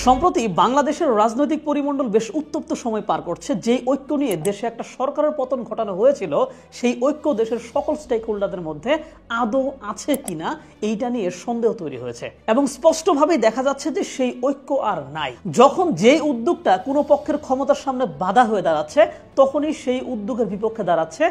সম্প্রতি বাংলাদেশের রাজনৈতিক পরিমণ্ডল বেশ উত্তপ্ত সময় পার করছে। যে ঐক্য নিয়ে দেশে একটা সরকারের পতন ঘটানো হয়েছিল, সেই ঐক্য দেশের সকল স্টেক হোল্ডারদের মধ্যে আদৌ আছে কিনা এইটা নিয়ে সন্দেহ তৈরি হয়েছে এবং স্পষ্টভাবেই দেখা যাচ্ছে যে সেই ঐক্য আর নাই। যখন যেই উদ্যোগটা কোনো পক্ষের ক্ষমতার সামনে বাধা হয়ে দাঁড়াচ্ছে, তখনই সেই উদ্যোগের বিপক্ষে দাঁড়াচ্ছে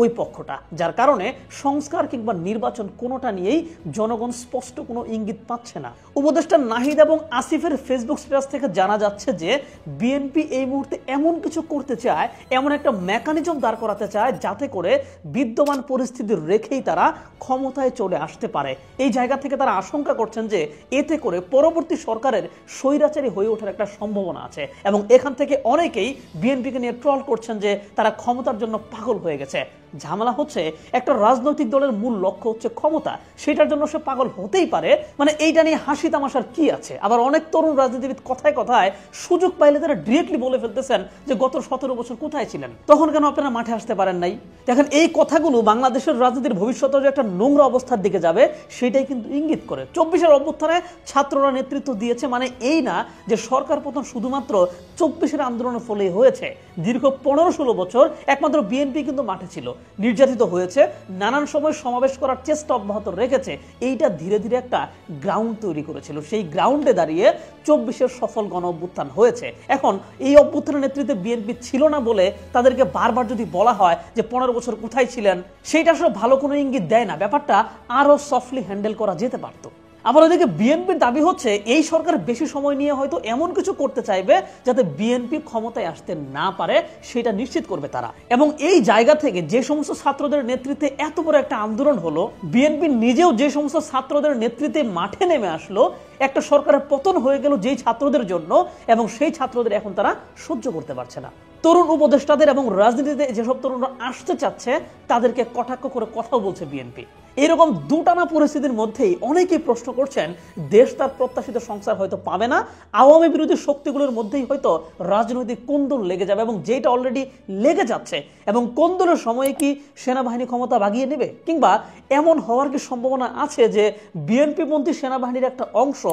ওই পক্ষটা, যার কারণে সংস্কার কিংবা নির্বাচন কোনোটা নিয়েই জনগণ স্পষ্ট কোনো ইঙ্গিত পাচ্ছে না। উপদেষ্টা নাহিদ এবং আসিফের ফেসবুক স্ট্যাটাস থেকে জানা যাচ্ছে যে বিএনপি এই মুহূর্তে এমন কিছু করতে চায়, এমন একটা মেকানিজম দাঁড় করাতে চায় যাতে করে বিদ্যমান পরিস্থিতি রেখেই তারা ক্ষমতায় চলে আসতে পারে। এই জায়গা থেকে তারা আশঙ্কা করছেন যে এতে করে পরবর্তী সরকারের স্বৈরাচারী হয়ে ওঠার একটা সম্ভাবনা আছে এবং এখান থেকে অনেকেই বিএনপিকে নিয়ে ট্রল করছেন যে তারা ক্ষমতার জন্য পাগল হয়ে গেছে। ঝামেলা হচ্ছে, একটা রাজনৈতিক দলের মূল লক্ষ্য হচ্ছে ক্ষমতা, সেটার জন্য সে পাগল হতেই পারে। মানে এইটা নিয়ে হাসি তামাশার কি আছে? আবার অনেক তরুণ রাজনীতিবিদ কথায় কথায় সুযোগ পাইলে তারা ডিরেক্টলি বলে ফেলতেছেন যে গত 17 বছর কোথায় ছিলেন, তখন কেন আপনারা মাঠে আসতে পারেন নাই? দেখেন, এই কথাগুলো বাংলাদেশের রাজনীতির ভবিষ্যতে যে একটা নোংরা অবস্থার দিকে যাবে সেটাই কিন্তু ইঙ্গিত করে। 24-এর অভ্যুত্থানে ছাত্ররা নেতৃত্ব দিয়েছে, মানে এই না যে সরকার পতন শুধুমাত্র 24-এর আন্দোলনের ফলে হয়েছে। দীর্ঘ 15-16 বছর একমাত্র বিএনপি কিন্তু মাঠে ছিল, নির্যাতিত হয়েছে, নানান সময় সমাবেশ করার চেষ্টা অব্যাহত রেখেছে। এইটা ধীরে ধীরে একটা গ্রাউন্ড তৈরি করেছিল। সেই গ্রাউন্ডে দাঁড়িয়ে 24-এর সফল গণ অভ্যুত্থান হয়েছে। এখন এই অভ্যুত্থানের নেতৃত্বে বিএনপি ছিল না বলে তাদেরকে বারবার যদি বলা হয় যে 15 বছর কোথায় ছিলেন, সেইটা আসলে ভালো কোনো ইঙ্গিত দেয় না। ব্যাপারটা আরো সফটলি হ্যান্ডেল করা যেতে পারত। আবার ওদিকে বিএনপির দাবি হচ্ছে এই সরকার বেশি সময় নিয়ে হয়তো এমন কিছু করতে চাইবে যাতে বিএনপি ক্ষমতায় আসতে না পারে, সেটা নিশ্চিত করবে তারা। এবং এই জায়গা থেকে যে সমস্ত ছাত্রদের নেতৃত্বে এত বড় একটা আন্দোলন হলো, বিএনপি নিজেও যে সমস্ত ছাত্রদের নেতৃত্বে মাঠে নেমে আসলো, একটা সরকারের পতন হয়ে গেল যেই ছাত্রদের জন্য, এবং সেই ছাত্রদের এখন তারা সহ্য করতে পারছে না। তরুণ উপদেষ্টাদের এবং রাজনীতিতে যেসব তরুণরা আসতে চাচ্ছে তাদেরকে কটাক্ষ করে কথাও বলছে বিএনপি। এরকম দুটানা পরিস্থিতির মধ্যেই অনেকেই প্রশ্ন করছেন, দেশ তার প্রত্যাশিত সংস্কার হয়তো পাবে না, আওয়ামী বিরোধী শক্তিগুলোর মধ্যেই হয়তো রাজনৈতিক কোন্দল লেগে যাবে, এবং যেটা অলরেডি লেগে যাচ্ছে। এবং কোন্দলের সময়ে কি সেনাবাহিনী ক্ষমতা বাগিয়ে নেবে, কিংবা এমন হওয়ার কি সম্ভাবনা আছে যে বিএনপি পন্থী সেনাবাহিনীর একটা অংশ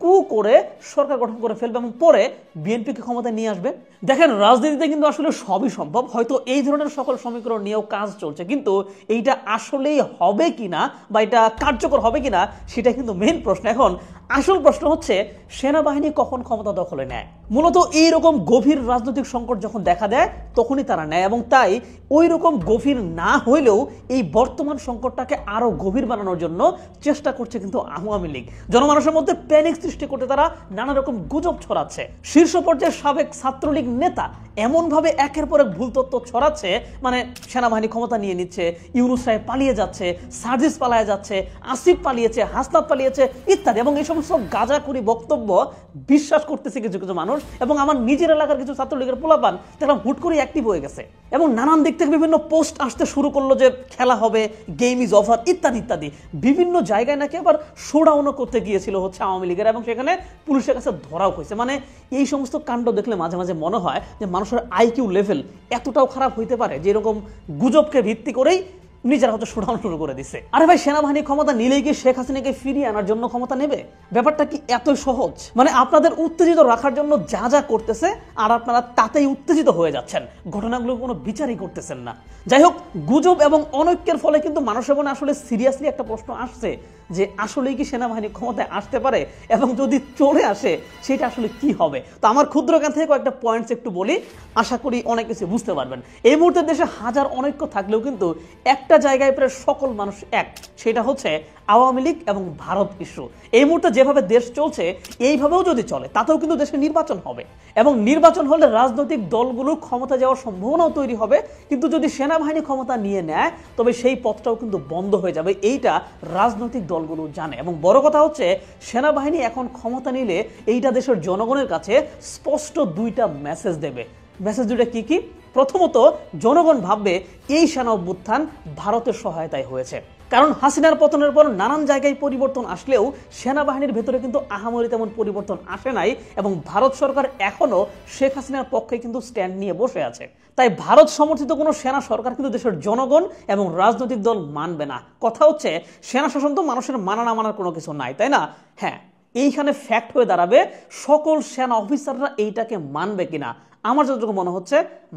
কু করে সরকার গঠন করে ফেলবে এবং পরে বিএনপিকে ক্ষমতায় নিয়ে আসবে? দেখেন, রাজনীতিতে কিন্তু আসলে সবই সম্ভব। হয়তো এই ধরনের সকল সমীকরণ নিয়েও কাজ চলছে, কিন্তু এইটা আসলেই হবে কিনা বা এটা কার্যকর হবে কিনা সেটা কিন্তু মেইন প্রশ্ন। এখন আসল প্রশ্ন হচ্ছে সেনাবাহিনী কখন ক্ষমতা দখলে নেয়। মূলত এইরকম গভীর রাজনৈতিক সংকট যখন দেখা দেয় তখনই তারা নেয়, এবং তাই ওই রকম গভীর না হইলেও এই বর্তমান সংকটটাকে আরো গভীর বানানোর জন্য চেষ্টা করছে কিন্তু আওয়ামী লীগ। জনমানুষের মধ্যে প্যানিক সৃষ্টি করতে তারা নানা রকম গুজব ছড়াচ্ছে। শীর্ষ পর্যায়ের সাবেক ছাত্রলীগ নেতা এমনভাবে একের পর এক ভুল তথ্য ছড়াচ্ছে, মানে সেনাবাহিনী ক্ষমতা নিয়ে নিচ্ছে, ইউনূস সাহেব পালিয়ে যাচ্ছে, সার্জিস পালিয়ে যাচ্ছে, আসিফ পালিয়েছে, হাসনাত পালিয়েছে ইত্যাদি। এবং এই সমস্ত গাঁজাখুরি বক্তব্য বিশ্বাস করতেছে কিছু কিছু মানুষ, এবং আমার নিজের এলাকার কিছু ছাত্রলীগের পোলাপান তারা হুট করে অ্যাক্টিভ হয়ে গেছে এবং নানান দিক থেকে বিভিন্ন পোস্ট আসতে শুরু করলো যে খেলা হবে, গেম ইজ ওভার ইত্যাদি ইত্যাদি। বিভিন্ন জায়গায় নাকি আবার শোডাউনও করতে গিয়েছিল হচ্ছে আওয়ামী লীগের, এবং সেখানে পুলিশের কাছে ধরাও হয়েছে। মানে এই সমস্ত কাণ্ড দেখলে মাঝে মাঝে মনে হয় যে মানুষের আইকিউ লেভেল এতটাও খারাপ হইতে পারে যে এরকম গুজবকে ভিত্তি করেই নিজেরা হয়তো শোডাউন শুরু করে দিচ্ছে। আরে ভাই, সেনাবাহিনী ক্ষমতা নিলেই কি শেখ হাসিনাকে ফিরিয়ে আনার জন্য ক্ষমতা নেবে? ব্যাপারটা কি এতই সহজ? মানে আপনাদের উত্তেজিত রাখার জন্য যা যা করতেছে আর আপনারা তাতেই উত্তেজিত হয়ে যাচ্ছেন, ঘটনাগুলো কোনো বিচারই করতেছেন না। যাই হোক, গুজব এবং অনৈক্যের ফলে কিন্তু মানুষের মনে আসলে সিরিয়াসলি একটা প্রশ্ন আসছে যে আসলেই কি সেনাবাহিনী ক্ষমতায় আসতে পারে, এবং যদি চলে আসে সেটা আসলে কি হবে। তো আমার ক্ষুদ্র জ্ঞান থেকে কয়েকটা পয়েন্টস একটু বলি, আশা করি অনেক কিছু বুঝতে পারবেন। এই মুহূর্তে দেশে হাজার অনৈক্য থাকলেও কিন্তু একটা জায়গায় প্রায় সকল মানুষ এক, সেটা হচ্ছে আওয়ামী লীগ এবং ভারত ইস্যু। এই মুহূর্তে যেভাবে দেশ চলছে এইভাবেও যদি চলে তাতেও কিন্তু দেশে নির্বাচন হবে, এবং নির্বাচন হলে রাজনৈতিক দলগুলো ক্ষমতা যাওয়ার সম্ভাবনাও তৈরি হবে। কিন্তু যদি সেনাবাহিনী ক্ষমতা নিয়ে নেয় তবে সেই পথটাও কিন্তু বন্ধ হয়ে যাবে, এইটা রাজনৈতিক দলগুলো জানে। এবং বড় কথা হচ্ছে, সেনাবাহিনী এখন ক্ষমতা নিলে এইটা দেশের জনগণের কাছে স্পষ্ট দুইটা মেসেজ দেবে। মেসেজ দুইটা কি কি? প্রথমত, জনগণ ভাববে এই সেনা অভ্যুত্থান ভারতের সহায়তায় হয়েছে, কারণ হাসিনার পতনের পর নানান জায়গায় পরিবর্তন আসলেও সেনাবাহিনীর ভেতরে কিন্তু আহামরি তেমন পরিবর্তন আসে নাই, এবং ভারত সরকার এখনো শেখ হাসিনার পক্ষে কিন্তু স্ট্যান্ড নিয়ে বসে আছে। তাই ভারত সমর্থিত কোনো সেনা সরকার কিন্তু দেশের জনগণ এবং রাজনৈতিক দল মানবে না। কথা হচ্ছে, সেনা শাসন তো মানুষের মানা না মানার কোনো কিছু নাই, তাই না? হ্যাঁ, এইখানে ফ্যাক্ট হয়ে দাঁড়াবে সকল সেনা অফিসাররা এইটাকে মানবে কিনা। আমার যতটুকু মনে হচ্ছে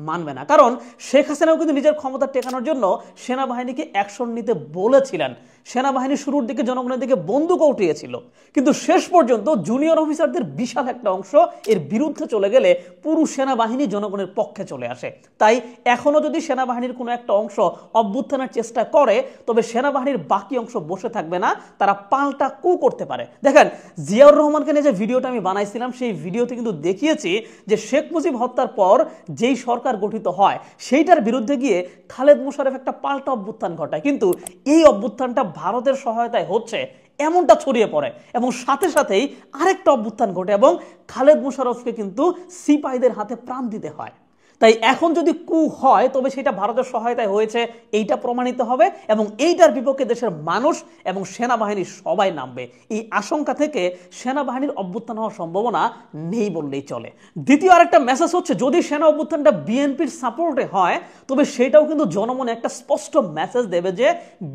মানবে না, কারণ শেখ হাসিনাও কিন্তু নিজের ক্ষমতা টেকানোর জন্য সেনাবাহিনীকে অ্যাকশন নিতে বলেছিলেন। সেনাবাহিনী শুরুর দিকে জনগণের দিকে বন্দুকও উঠিয়েছিল, কিন্তু শেষ পর্যন্ত জুনিয়র অফিসারদের বিশাল একটা অংশ এর বিরুদ্ধে চলে গেলে পুরো সেনাবাহিনী জনগণের পক্ষে চলে আসে। তাই এখনো যদি সেনাবাহিনীর কোনো একটা অংশ অভ্যুত্থানের চেষ্টা করে, তবে সেনাবাহিনীর বাকি অংশ বসে থাকবে না, তারা পাল্টা কু করতে পারে। দেখেন, জিয়াউর রহমানকে নিয়ে যে ভিডিওটা আমি বানাইছিলাম, সেই ভিডিওতে কিন্তু দেখিয়েছি যে শেখ মুজিব হত্যার পর যেই সরকার গঠিত হয় সেইটার বিরুদ্ধে গিয়ে খালেদ মোশাররফ একটা পাল্টা অভ্যুত্থান ঘটায়, কিন্তু এই অভ্যুত্থানটা ভারতের সহায়তায় হচ্ছে এমনটা ছড়িয়ে পড়ে এবং সাথে সাথেই আরেকটা অভ্যুত্থান ঘটে এবং খালেদ মোশাররফকে কিন্তু সিপাহীদের হাতে প্রাণ দিতে হয়। তাই এখন যদি কু হয় তবে সেটা ভারতের সহায়তায় হয়েছে এইটা প্রমাণিত হবে এবং এইটার বিপক্ষে দেশের মানুষ এবং সেনাবাহিনী সবাই নামবে। এই আশঙ্কা থেকে সেনাবাহিনীর অভ্যুত্থান হওয়ার সম্ভাবনা নেই বললেই চলে। দ্বিতীয় আরেকটা মেসেজ হচ্ছে, যদি সেনা অভ্যুত্থানটা বিএনপির সাপোর্টে হয় তবে সেটাও কিন্তু জনমনে একটা স্পষ্ট মেসেজ দেবে যে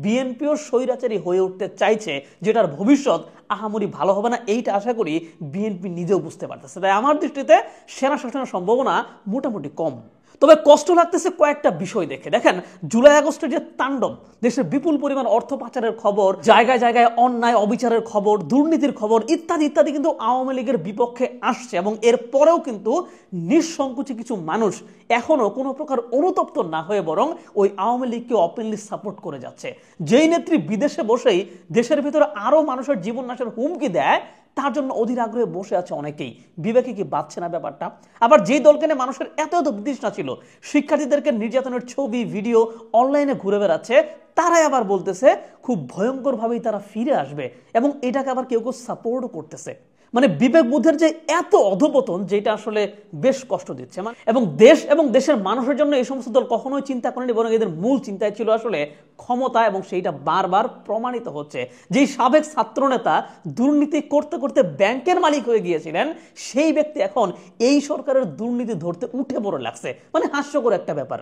বিএনপিও স্বৈরাচারী হয়ে উঠতে চাইছে, যেটার ভবিষ্যৎ আহামরি ভালো হবে না। এইটা আশা করি বিএনপি নিজেও বুঝতে পারতেছে। তাই আমার দৃষ্টিতে সেনা শাসনের সম্ভাবনা মোটামুটি কম। তবে কষ্ট লাগতেছে কয়েকটা বিষয় দেখে। দেখেন, জুলাই আগস্টের যে তাণ্ডব, দেশের বিপুল পরিমাণ অর্থ পাচারের খবর, জায়গায় জায়গায় অন্যায় অবিচারের খবর, দুর্নীতির খবর ইত্যাদি ইত্যাদি কিন্তু আওয়ামী লীগের বিপক্ষে আসছে এবং এরপরেও কিন্তু নিঃসংকোচে কিছু মানুষ এখনো কোনো প্রকার অনুতপ্ত না হয়ে বরং ওই আওয়ামী লীগকে ওপেনলি সাপোর্ট করে যাচ্ছে। যেই নেত্রী বিদেশে বসেই দেশের ভিতরে আরো মানুষের জীবন নাশের হুমকি দেয়, তার জন্য অধীর আগ্রহে বসে আছে অনেকেই। বিবেকে কি বাঁচছে না ব্যাপারটা? আবার যেই দলকে নিয়ে মানুষের এত এত বিতৃষ্ণা ছিল, শিক্ষার্থীদেরকে নির্যাতনের ছবি ভিডিও অনলাইনে ঘুরে বেড়াচ্ছে, তারাই আবার বলতেছে খুব ভয়ঙ্করভাবেই তারা ফিরে আসবে এবং এটাকে আবার কেউ কেউ সাপোর্টও করতেছে। মানে বিবেক বুদ্ধের যে এত অধপতন, যেটা আসলে বেশ কষ্ট দিচ্ছে। এবং দেশ এবং দেশের মানুষের জন্য এই সমস্ত দল কখনোই চিন্তা করেনি, বরং এদের মূল চিন্তায় ছিল আসলে ক্ষমতা, এবং সেইটা বারবার প্রমাণিত হচ্ছে। যেই সাবেক ছাত্রনেতা দুর্নীতি করতে করতে ব্যাংকের মালিক হয়ে গিয়েছিলেন, সেই ব্যক্তি এখন এই সরকারের দুর্নীতি ধরতে উঠে পড়ে লাগছে। মানে হাস্যকর একটা ব্যাপার।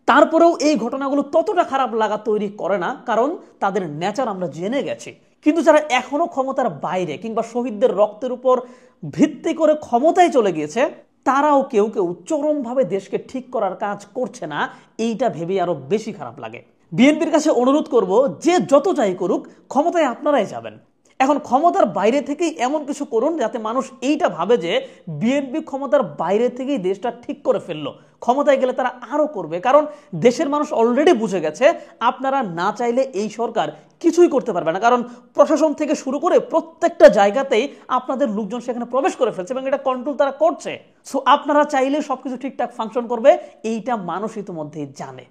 তারপরেও এই ঘটনাগুলো ততটা খারাপ লাগা তৈরি করে না, কারণ তাদের নেচার আমরা জেনে গেছি। কিন্তু যারা এখনো ক্ষমতার বাইরে কিংবা শহীদদের রক্তের উপর ভিত্তি করে ক্ষমতায় চলে গিয়েছে, তারাও কেউ কেউ চরমভাবে দেশকে ঠিক করার কাজ করছে না, এইটা ভেবেই আরো বেশি খারাপ লাগে। বিএনপির কাছে অনুরোধ করব, যে যত যাই করুক ক্ষমতায় আপনারাই যাবেন। এখন ক্ষমতার বাইরে থেকেই এমন কিছু করুন যাতে মানুষ এইটা ভাবে যে বিএনপি ক্ষমতার বাইরে থেকেই দেশটা ঠিক করে ফেললো, ক্ষমতায় গেলে তারা আরো করবে। কারণ দেশের মানুষ অলরেডি বুঝে গেছে আপনারা না চাইলে এই সরকার কিছুই করতে পারবে না, কারণ প্রশাসন থেকে শুরু করে প্রত্যেকটা জায়গাতেই আপনাদের লোকজন সেখানে প্রবেশ করে ফেলছে এবং এটা কন্ট্রোল তারা করছে। সো আপনারা চাইলে সবকিছু ঠিকঠাক ফাংশন করবে, এইটা মানুষ ইতিমধ্যেই জানে।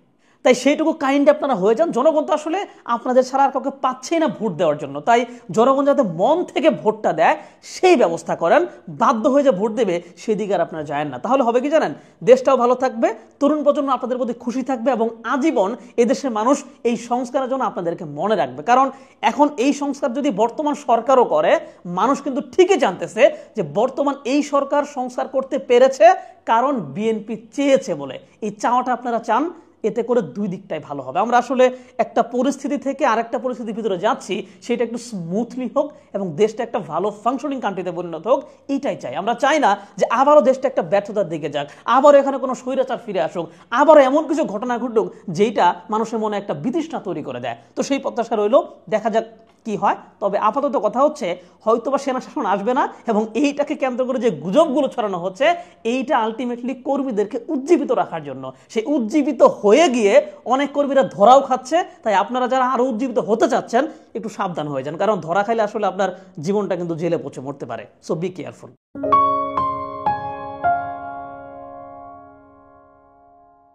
তাই সেইটুকু কাইন্ড আপনারা হয়ে যান। জনগণ তো আসলে আপনাদের ছাড়া আর কাউকে পাচ্ছেই না ভোট দেওয়ার জন্য, তাই জনগণ যাতে মন থেকে ভোটটা দেয় সেই ব্যবস্থা করেন। বাধ্য হয়ে যে ভোট দেবে সেদিকে আর আপনারা যায়েন না, তাহলে হবে কি জানেন, দেশটাও ভালো থাকবে, তরুণ প্রজন্ম আপনাদের প্রতি খুশি থাকবে এবং আজীবন এদেশের মানুষ এই সংস্কারের জন্য আপনাদেরকে মনে রাখবে। কারণ এখন এই সংস্কার যদি বর্তমান সরকারও করে, মানুষ কিন্তু ঠিকই জানতেছে যে বর্তমান এই সরকার সংস্কার করতে পেরেছে কারণ বিএনপি চেয়েছে বলে। এই চাওয়াটা আপনারা চান, এতে করে দুই দিকটাই ভালো হবে। আমরা আসলে একটা পরিস্থিতি থেকে আরেকটা পরিস্থিতির ভিতরে যাচ্ছি, সেটা একটু স্মুথলি হোক এবং দেশটা একটা ভালো ফাংশনিং কান্ট্রিতে পরিণত হোক, এইটাই চাই। আমরা চাই না যে আবারও দেশটা একটা ব্যর্থতার দিকে যাক, আবারও এখানে কোনো স্বৈরাচার ফিরে আসুক, আবারও এমন কিছু ঘটনা ঘটুক যেটা মানুষের মনে একটা বিতৃষ্ণা তৈরি করে দেয়। তো সেই প্রত্যাশা রইল, দেখা যাক কি হয়। তবে আপাতত কথা হচ্ছে হয়তোবা সেনা শাসন আসবে না এবং এইটাকে কেন্দ্র করে যে গুজবগুলো ছড়ানো হচ্ছে, এইটা আলটিমেটলি কর্মীদেরকে উজ্জীবিত রাখার জন্য। সেই উজ্জীবিত হয়ে গিয়ে অনেক কর্মীরা ধরাও খাচ্ছে। তাই আপনারা যারা আরো উজ্জীবিত হতে চাচ্ছেন একটু সাবধান হয়ে যান, কারণ ধরা খাইলে আসলে আপনার জীবনটা কিন্তু জেলে পচে মরতে পারে। So be careful.